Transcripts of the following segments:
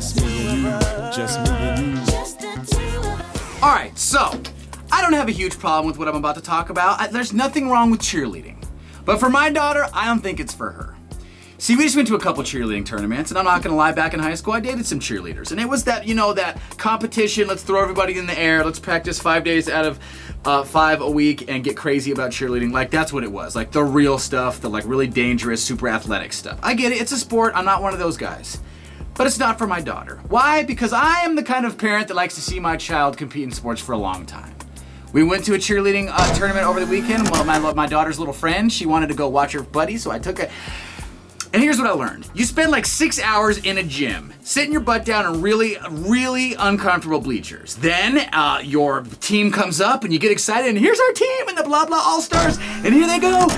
Just me and you, just me and you. Alright, so, I don't have a huge problem with what I'm about to talk about. There's nothing wrong with cheerleading. But for my daughter, I don't think it's for her. See, we just went to a couple cheerleading tournaments, and I'm not gonna lie, back in high school, I dated some cheerleaders. And it was that, you know, that competition, let's throw everybody in the air, let's practice 5 days out of 5 a week and get crazy about cheerleading. Like, that's what it was. Like, the real stuff, the like really dangerous, super athletic stuff. I get it, it's a sport, I'm not one of those guys. But it's not for my daughter. Why? Because I am the kind of parent that likes to see my child compete in sports for a long time. We went to a cheerleading tournament over the weekend. Well, my daughter's little friend, she wanted to go watch her buddy, so I took her. And here's what I learned. You spend like 6 hours in a gym, sitting your butt down in really, really uncomfortable bleachers. Then your team comes up and you get excited, and here's our team and the blah blah all-stars, and here they go.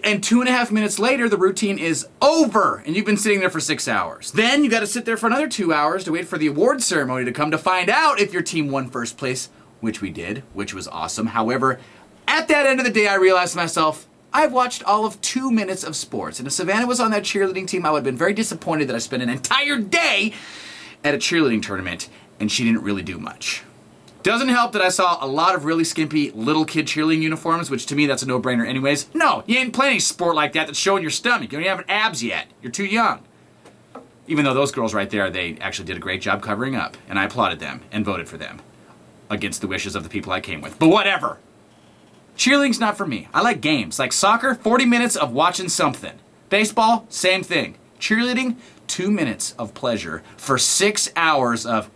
And 2.5 minutes later, the routine is over, and you've been sitting there for 6 hours. Then you gotta sit there for another 2 hours to wait for the award ceremony to come to find out if your team won first place, which we did, which was awesome. However, at that end of the day, I realized to myself, I've watched all of 2 minutes of sports, and if Savannah was on that cheerleading team, I would have been very disappointed that I spent an entire day at a cheerleading tournament, and she didn't really do much. Doesn't help that I saw a lot of really skimpy little kid cheerleading uniforms, which to me, that's a no-brainer anyways. No, you ain't playing any sport like that that's showing your stomach. You don't even have abs yet. You're too young. Even though those girls right there, they actually did a great job covering up, and I applauded them and voted for them against the wishes of the people I came with. But whatever. Cheerleading's not for me. I like games. Like soccer, 40 minutes of watching something. Baseball, same thing. Cheerleading, 2 minutes of pleasure for 6 hours of